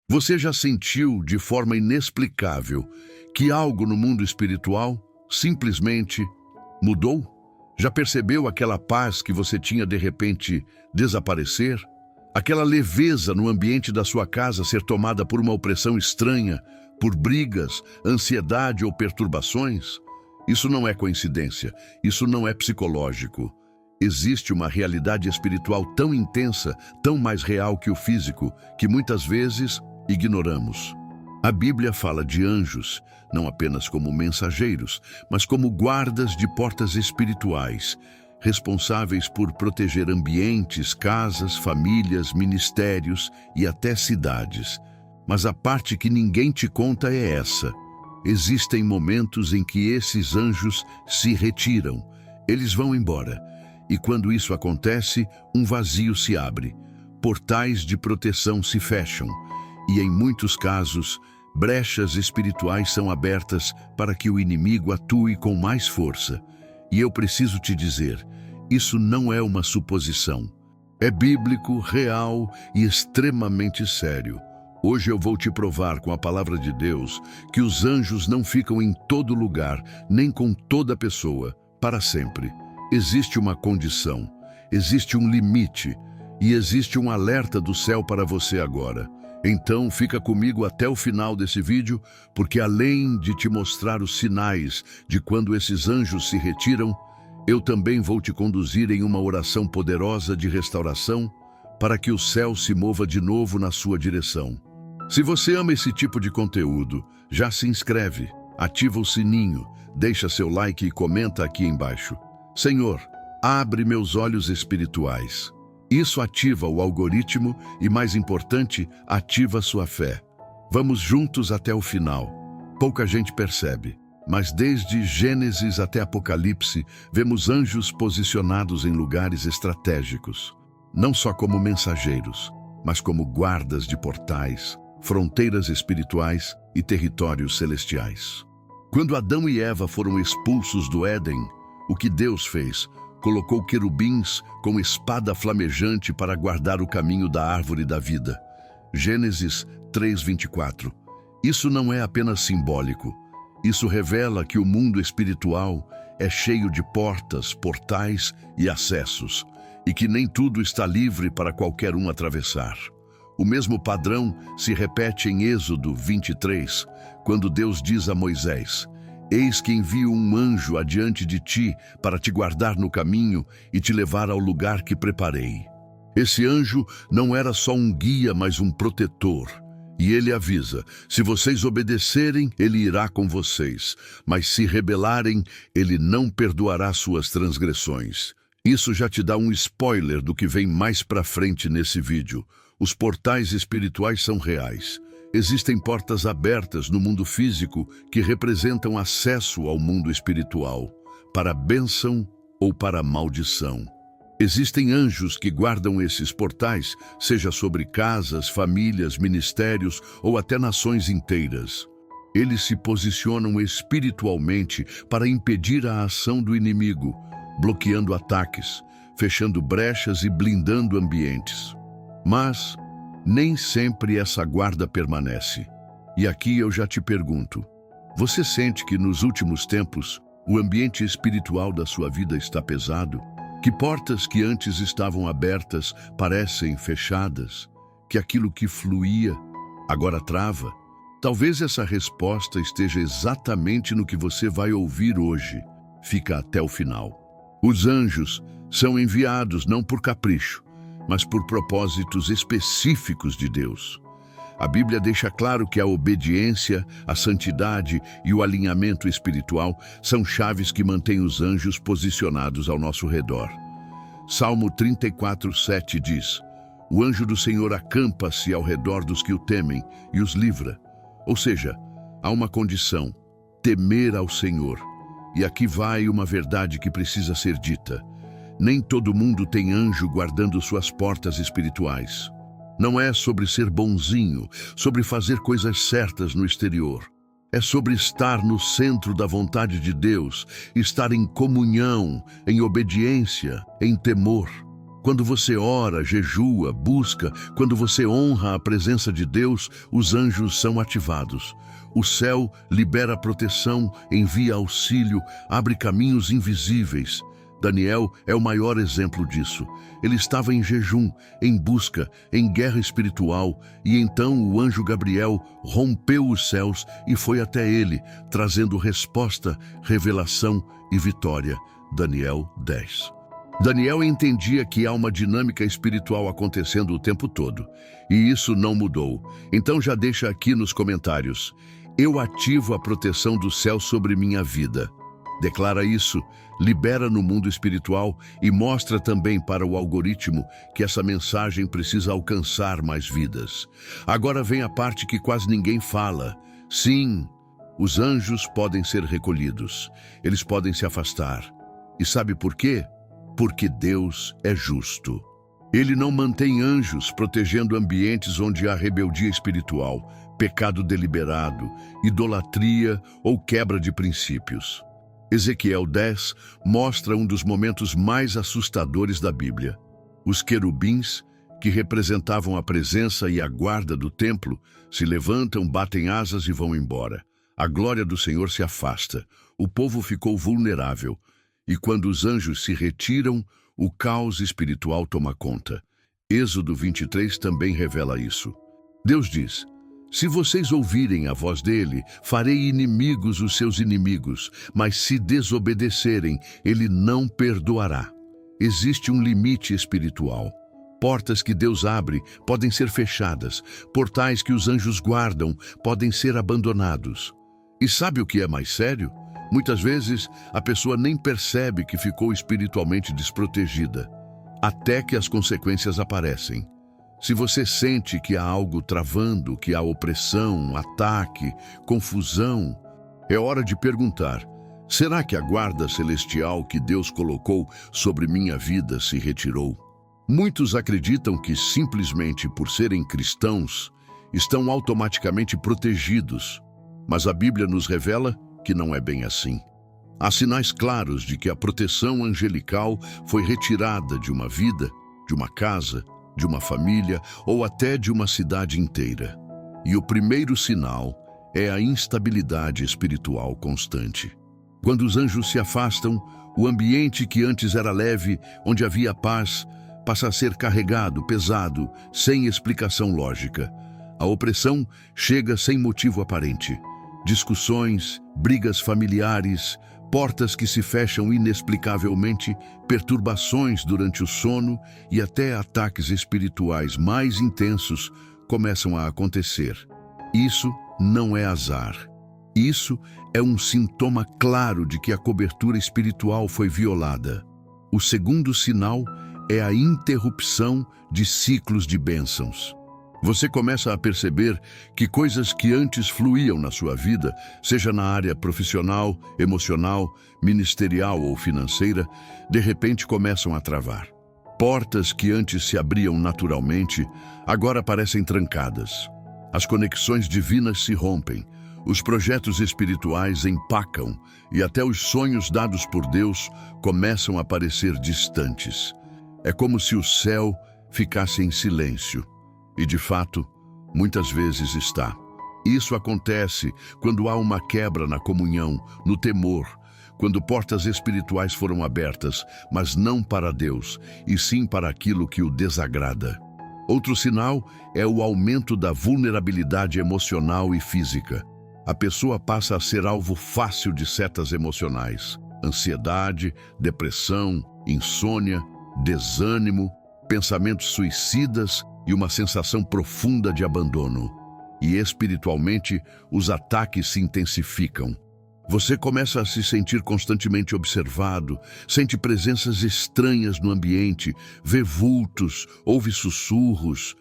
Você já sentiu de forma inexplicável que algo no mundo espiritual simplesmente mudou? Já percebeu aquela paz que você tinha de repente desaparecer? Aquela leveza no ambiente da sua casa ser tomada por uma opressão estranha, por brigas, ansiedade ou perturbações? Isso não é coincidência, isso não é psicológico. Existe uma realidade espiritual tão intensa, tão mais real que o físico, que muitas vezes ignoramos. A Bíblia fala de anjos, não apenas como mensageiros, mas como guardas de portas espirituais, responsáveis por proteger ambientes, casas, famílias, ministérios e até cidades. Mas a parte que ninguém te conta é essa. Existem momentos em que esses anjos se retiram, eles vão embora. E quando isso acontece, um vazio se abre, portais de proteção se fecham, e em muitos casos, brechas espirituais são abertas para que o inimigo atue com mais força. E eu preciso te dizer, isso não é uma suposição. É bíblico, real e extremamente sério. Hoje eu vou te provar com a palavra de Deus que os anjos não ficam em todo lugar, nem com toda pessoa, para sempre. Existe uma condição, existe um limite e existe um alerta do céu para você agora. Então fica comigo até o final desse vídeo, porque além de te mostrar os sinais de quando esses anjos se retiram, eu também vou te conduzir em uma oração poderosa de restauração para que o céu se mova de novo na sua direção. Se você ama esse tipo de conteúdo, já se inscreve, ativa o sininho, deixa seu like e comenta aqui embaixo. Senhor, abre meus olhos espirituais. Isso ativa o algoritmo e, mais importante, ativa sua fé. Vamos juntos até o final. Pouca gente percebe, mas desde Gênesis até Apocalipse, vemos anjos posicionados em lugares estratégicos, não só como mensageiros, mas como guardas de portais, fronteiras espirituais e territórios celestiais. Quando Adão e Eva foram expulsos do Éden, o que Deus fez? Colocou querubins com espada flamejante para guardar o caminho da árvore da vida. Gênesis 3:24. Isso não é apenas simbólico. Isso revela que o mundo espiritual é cheio de portas, portais e acessos, e que nem tudo está livre para qualquer um atravessar. O mesmo padrão se repete em Êxodo 23, quando Deus diz a Moisés: Eis que envio um anjo adiante de ti para te guardar no caminho e te levar ao lugar que preparei. Esse anjo não era só um guia, mas um protetor. E ele avisa, se vocês obedecerem, ele irá com vocês. Mas se rebelarem, ele não perdoará suas transgressões. Isso já te dá um spoiler do que vem mais pra frente nesse vídeo. Os portais espirituais são reais. Existem portas abertas no mundo físico que representam acesso ao mundo espiritual, para a bênção ou para a maldição. Existem anjos que guardam esses portais, seja sobre casas, famílias, ministérios ou até nações inteiras. Eles se posicionam espiritualmente para impedir a ação do inimigo, bloqueando ataques, fechando brechas e blindando ambientes. Mas nem sempre essa guarda permanece. E aqui eu já te pergunto, você sente que nos últimos tempos o ambiente espiritual da sua vida está pesado? Que portas que antes estavam abertas parecem fechadas? Que aquilo que fluía agora trava? Talvez essa resposta esteja exatamente no que você vai ouvir hoje. Fica até o final. Os anjos são enviados não por capricho, mas por propósitos específicos de Deus. A Bíblia deixa claro que a obediência, a santidade e o alinhamento espiritual são chaves que mantêm os anjos posicionados ao nosso redor. Salmo 34:7 diz: O anjo do Senhor acampa-se ao redor dos que o temem e os livra. Ou seja, há uma condição: temer ao Senhor. E aqui vai uma verdade que precisa ser dita. Nem todo mundo tem anjo guardando suas portas espirituais. Não é sobre ser bonzinho, sobre fazer coisas certas no exterior. É sobre estar no centro da vontade de Deus, estar em comunhão, em obediência, em temor. Quando você ora, jejua, busca, quando você honra a presença de Deus, os anjos são ativados. O céu libera proteção, envia auxílio, abre caminhos invisíveis. Daniel é o maior exemplo disso. Ele estava em jejum, em busca, em guerra espiritual, e então o anjo Gabriel rompeu os céus e foi até ele, trazendo resposta, revelação e vitória. Daniel 10. Daniel entendia que há uma dinâmica espiritual acontecendo o tempo todo, e isso não mudou. Então já deixa aqui nos comentários: eu ativo a proteção do céu sobre minha vida. Declara isso, libera no mundo espiritual e mostra também para o algoritmo que essa mensagem precisa alcançar mais vidas. Agora vem a parte que quase ninguém fala. Sim, os anjos podem ser recolhidos, eles podem se afastar. E sabe por quê? Porque Deus é justo. Ele não mantém anjos protegendo ambientes onde há rebeldia espiritual, pecado deliberado, idolatria ou quebra de princípios. Ezequiel 10 mostra um dos momentos mais assustadores da Bíblia. Os querubins, que representavam a presença e a guarda do templo, se levantam, batem asas e vão embora. A glória do Senhor se afasta. O povo ficou vulnerável. E quando os anjos se retiram, o caos espiritual toma conta. Êxodo 23 também revela isso. Deus diz: se vocês ouvirem a voz dele, farei inimigos os seus inimigos, mas se desobedecerem, ele não perdoará. Existe um limite espiritual. Portas que Deus abre podem ser fechadas, portais que os anjos guardam podem ser abandonados. E sabe o que é mais sério? Muitas vezes, a pessoa nem percebe que ficou espiritualmente desprotegida, até que as consequências aparecem. Se você sente que há algo travando, que há opressão, ataque, confusão, é hora de perguntar: será que a guarda celestial que Deus colocou sobre minha vida se retirou? Muitos acreditam que simplesmente por serem cristãos, estão automaticamente protegidos, mas a Bíblia nos revela que não é bem assim. Há sinais claros de que a proteção angelical foi retirada de uma vida, de uma casa, de uma família ou até de uma cidade inteira. E o primeiro sinal é a instabilidade espiritual constante. Quando os anjos se afastam, o ambiente que antes era leve, onde havia paz, passa a ser carregado, pesado, sem explicação lógica. A opressão chega sem motivo aparente. Discussões, brigas familiares, portas que se fecham inexplicavelmente, perturbações durante o sono e até ataques espirituais mais intensos começam a acontecer. Isso não é azar. Isso é um sintoma claro de que a cobertura espiritual foi violada. O segundo sinal é a interrupção de ciclos de bênçãos. Você começa a perceber que coisas que antes fluíam na sua vida, seja na área profissional, emocional, ministerial ou financeira, de repente começam a travar. Portas que antes se abriam naturalmente, agora parecem trancadas. As conexões divinas se rompem, os projetos espirituais empacam e até os sonhos dados por Deus começam a parecer distantes. É como se o céu ficasse em silêncio. E, de fato, muitas vezes está. Isso acontece quando há uma quebra na comunhão, no temor, quando portas espirituais foram abertas, mas não para Deus, e sim para aquilo que o desagrada. Outro sinal é o aumento da vulnerabilidade emocional e física. A pessoa passa a ser alvo fácil de setas emocionais, ansiedade, depressão, insônia, desânimo, pensamentos suicidas e uma sensação profunda de abandono. E espiritualmente, os ataques se intensificam. Você começa a se sentir constantemente observado, sente presenças estranhas no ambiente, vê vultos, ouve sussurros.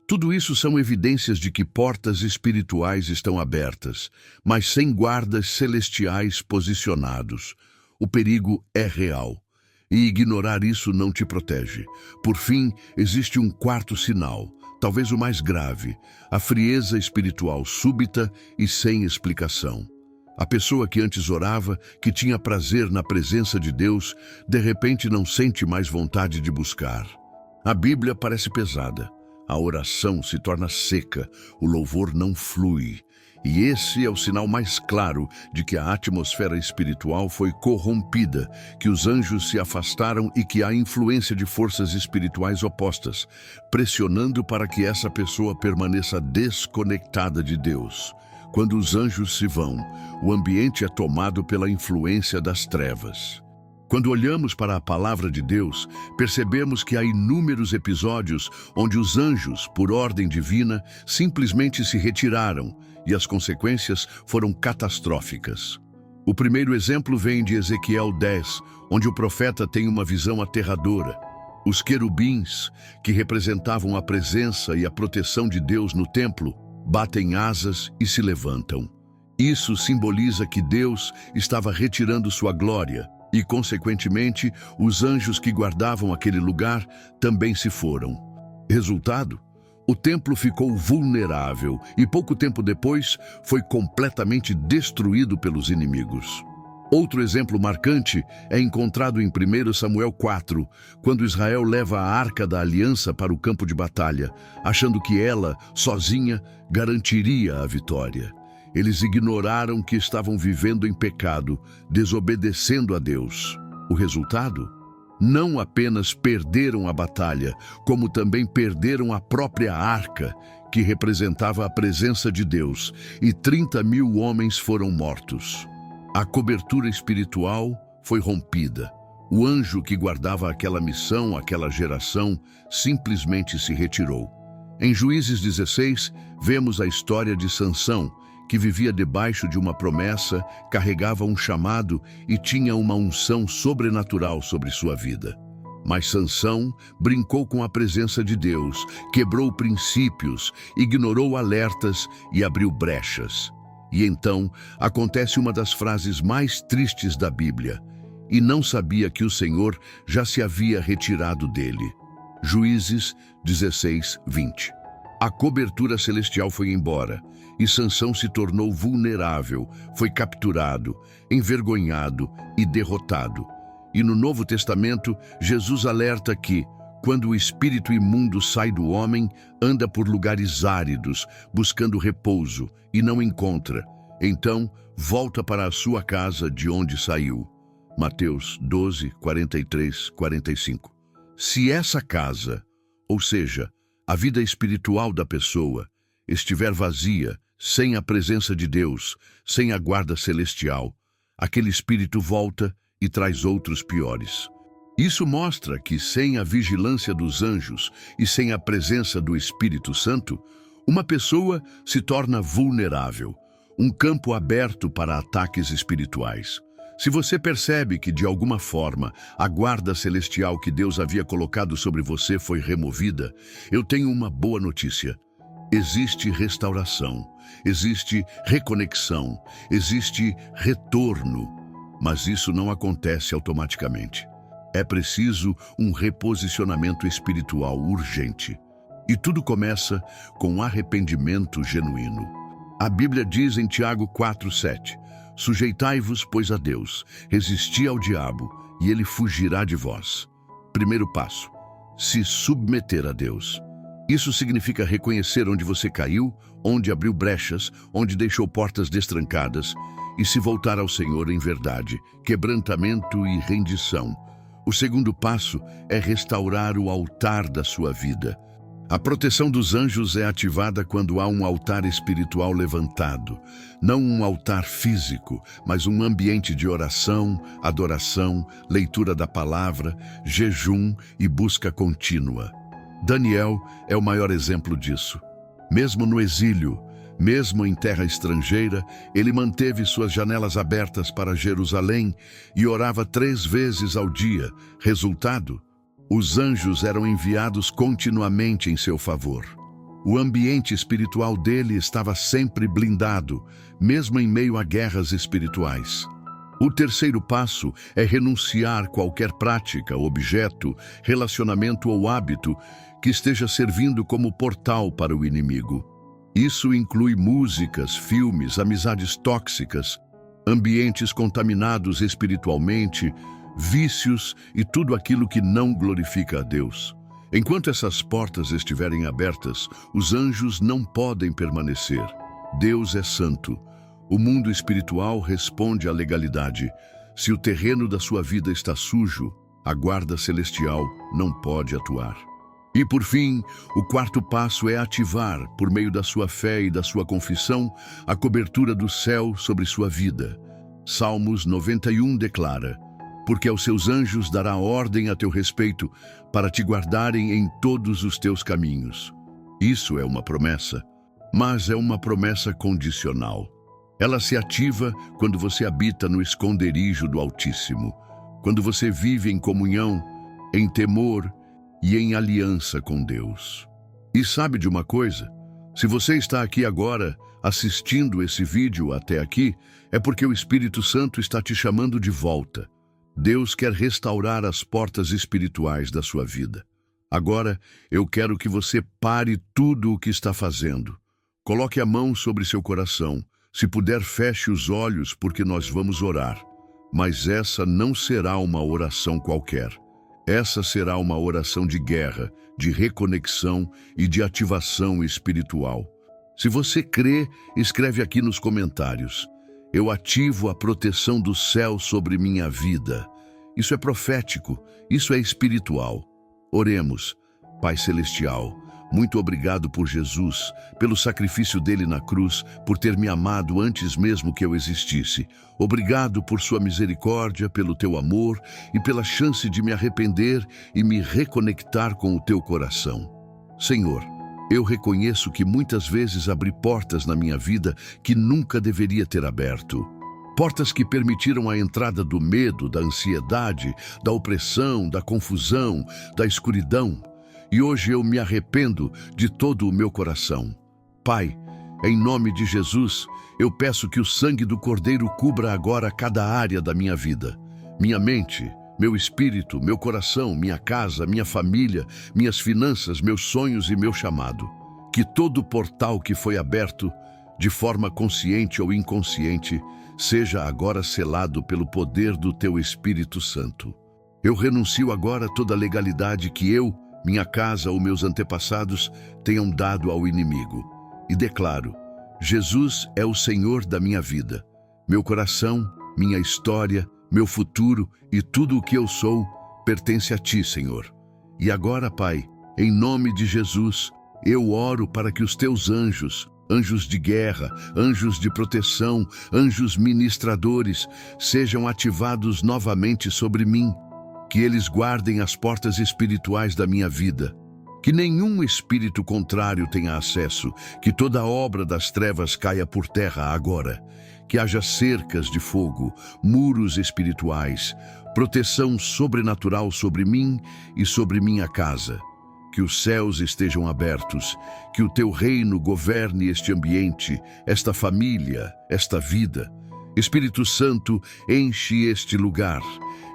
Tudo isso são evidências de que portas espirituais estão abertas, mas sem guardas celestiais posicionados. O perigo é real. E ignorar isso não te protege. Por fim, existe um quarto sinal, talvez o mais grave: a frieza espiritual súbita e sem explicação. A pessoa que antes orava, que tinha prazer na presença de Deus, de repente não sente mais vontade de buscar. A Bíblia parece pesada, a oração se torna seca, o louvor não flui. E esse é o sinal mais claro de que a atmosfera espiritual foi corrompida, que os anjos se afastaram e que há influência de forças espirituais opostas, pressionando para que essa pessoa permaneça desconectada de Deus. Quando os anjos se vão, o ambiente é tomado pela influência das trevas. Quando olhamos para a palavra de Deus, percebemos que há inúmeros episódios onde os anjos, por ordem divina, simplesmente se retiraram e as consequências foram catastróficas. O primeiro exemplo vem de Ezequiel 10, onde o profeta tem uma visão aterradora. Os querubins, que representavam a presença e a proteção de Deus no templo, batem asas e se levantam. Isso simboliza que Deus estava retirando sua glória e, consequentemente, os anjos que guardavam aquele lugar também se foram. Resultado? O templo ficou vulnerável e pouco tempo depois foi completamente destruído pelos inimigos. Outro exemplo marcante é encontrado em 1 Samuel 4, quando Israel leva a Arca da Aliança para o campo de batalha, achando que ela, sozinha, garantiria a vitória. Eles ignoraram que estavam vivendo em pecado, desobedecendo a Deus. O resultado? Não apenas perderam a batalha, como também perderam a própria arca, que representava a presença de Deus, e 30.000 homens foram mortos. A cobertura espiritual foi rompida. O anjo que guardava aquela missão, aquela geração, simplesmente se retirou. Em Juízes 16, vemos a história de Sansão, que vivia debaixo de uma promessa, carregava um chamado e tinha uma unção sobrenatural sobre sua vida. Mas Sansão brincou com a presença de Deus, quebrou princípios, ignorou alertas e abriu brechas. E então acontece uma das frases mais tristes da Bíblia: "E não sabia que o Senhor já se havia retirado dele." Juízes 16, 20. A cobertura celestial foi embora e Sansão se tornou vulnerável, foi capturado, envergonhado e derrotado. E no Novo Testamento, Jesus alerta que, quando o espírito imundo sai do homem, anda por lugares áridos, buscando repouso, e não encontra. Então, volta para a sua casa de onde saiu. Mateus 12, 43, 45. Se essa casa, ou seja, a vida espiritual da pessoa, estiver vazia, sem a presença de Deus, sem a guarda celestial, aquele espírito volta e traz outros piores. Isso mostra que sem a vigilância dos anjos e sem a presença do Espírito Santo, uma pessoa se torna vulnerável, um campo aberto para ataques espirituais. Se você percebe que, de alguma forma, a guarda celestial que Deus havia colocado sobre você foi removida, eu tenho uma boa notícia. Existe restauração, existe reconexão, existe retorno, mas isso não acontece automaticamente. É preciso um reposicionamento espiritual urgente. E tudo começa com arrependimento genuíno. A Bíblia diz em Tiago 4:7, "Sujeitai-vos, pois, a Deus, resisti ao diabo, e ele fugirá de vós." Primeiro passo: se submeter a Deus. Isso significa reconhecer onde você caiu, onde abriu brechas, onde deixou portas destrancadas, e se voltar ao Senhor em verdade, quebrantamento e rendição. O segundo passo é restaurar o altar da sua vida. A proteção dos anjos é ativada quando há um altar espiritual levantado. Não um altar físico, mas um ambiente de oração, adoração, leitura da palavra, jejum e busca contínua. Daniel é o maior exemplo disso. Mesmo no exílio, mesmo em terra estrangeira, ele manteve suas janelas abertas para Jerusalém e orava 3 vezes ao dia. Resultado? Os anjos eram enviados continuamente em seu favor. O ambiente espiritual dele estava sempre blindado, mesmo em meio a guerras espirituais. O terceiro passo é renunciar qualquer prática, objeto, relacionamento ou hábito que esteja servindo como portal para o inimigo. Isso inclui músicas, filmes, amizades tóxicas, ambientes contaminados espiritualmente, vícios e tudo aquilo que não glorifica a Deus. Enquanto essas portas estiverem abertas, os anjos não podem permanecer. Deus é santo. O mundo espiritual responde à legalidade. Se o terreno da sua vida está sujo, a guarda celestial não pode atuar. E por fim, o quarto passo é ativar, por meio da sua fé e da sua confissão, a cobertura do céu sobre sua vida. Salmos 91 declara: porque aos seus anjos dará ordem a teu respeito, para te guardarem em todos os teus caminhos. Isso é uma promessa, mas é uma promessa condicional. Ela se ativa quando você habita no esconderijo do Altíssimo, quando você vive em comunhão, em temor e em aliança com Deus. E sabe de uma coisa? Se você está aqui agora, assistindo esse vídeo até aqui, é porque o Espírito Santo está te chamando de volta. Deus quer restaurar as portas espirituais da sua vida. Agora, eu quero que você pare tudo o que está fazendo. Coloque a mão sobre seu coração. Se puder, feche os olhos, porque nós vamos orar. Mas essa não será uma oração qualquer. Essa será uma oração de guerra, de reconexão e de ativação espiritual. Se você crê, escreve aqui nos comentários: eu ativo a proteção do céu sobre minha vida. Isso é profético, isso é espiritual. Oremos. Pai Celestial, muito obrigado por Jesus, pelo sacrifício dele na cruz, por ter me amado antes mesmo que eu existisse. Obrigado por sua misericórdia, pelo teu amor e pela chance de me arrepender e me reconectar com o teu coração. Senhor, eu reconheço que muitas vezes abri portas na minha vida que nunca deveria ter aberto. Portas que permitiram a entrada do medo, da ansiedade, da opressão, da confusão, da escuridão. E hoje eu me arrependo de todo o meu coração. Pai, em nome de Jesus, eu peço que o sangue do Cordeiro cubra agora cada área da minha vida. Minha mente, meu espírito, meu coração, minha casa, minha família, minhas finanças, meus sonhos e meu chamado. Que todo portal que foi aberto, de forma consciente ou inconsciente, seja agora selado pelo poder do teu Espírito Santo. Eu renuncio agora a toda legalidade que eu, minha casa ou meus antepassados tenham dado ao inimigo. E declaro: Jesus é o Senhor da minha vida. Meu coração, minha história, meu futuro e tudo o que eu sou pertence a Ti, Senhor. E agora, Pai, em nome de Jesus, eu oro para que os Teus anjos, anjos de guerra, anjos de proteção, anjos ministradores, sejam ativados novamente sobre mim. Que eles guardem as portas espirituais da minha vida. Que nenhum espírito contrário tenha acesso. Que toda obra das trevas caia por terra agora. Que haja cercas de fogo, muros espirituais, proteção sobrenatural sobre mim e sobre minha casa. Que os céus estejam abertos. Que o teu reino governe este ambiente, esta família, esta vida. Espírito Santo, enche este lugar.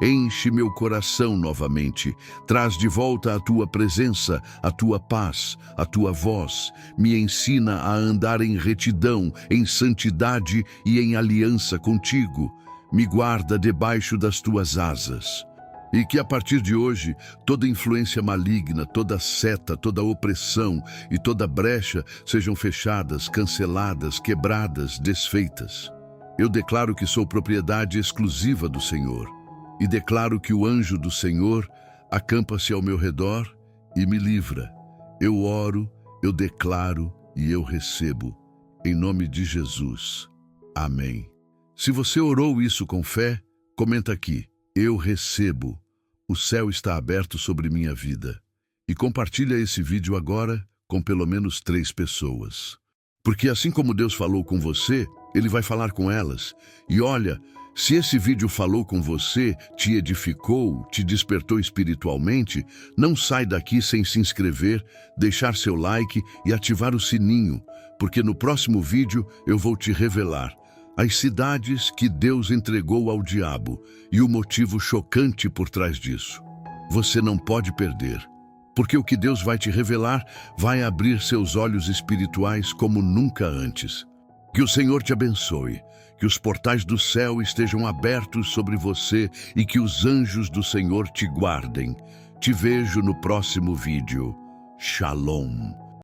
Enche meu coração novamente, traz de volta a tua presença, a tua paz, a tua voz. Me ensina a andar em retidão, em santidade e em aliança contigo. Me guarda debaixo das tuas asas. E que a partir de hoje, toda influência maligna, toda seta, toda opressão e toda brecha sejam fechadas, canceladas, quebradas, desfeitas. Eu declaro que sou propriedade exclusiva do Senhor. E declaro que o anjo do Senhor acampa-se ao meu redor e me livra. Eu oro, eu declaro e eu recebo. Em nome de Jesus. Amém. Se você orou isso com fé, comenta aqui: eu recebo. O céu está aberto sobre minha vida. E compartilha esse vídeo agora com pelo menos 3 pessoas. Porque assim como Deus falou com você, Ele vai falar com elas. E olha, se esse vídeo falou com você, te edificou, te despertou espiritualmente, não sai daqui sem se inscrever, deixar seu like e ativar o sininho, porque no próximo vídeo eu vou te revelar as cidades que Deus entregou ao diabo e o motivo chocante por trás disso. Você não pode perder, porque o que Deus vai te revelar vai abrir seus olhos espirituais como nunca antes. Que o Senhor te abençoe, que os portais do céu estejam abertos sobre você e que os anjos do Senhor te guardem, Te vejo no próximo vídeo. Shalom.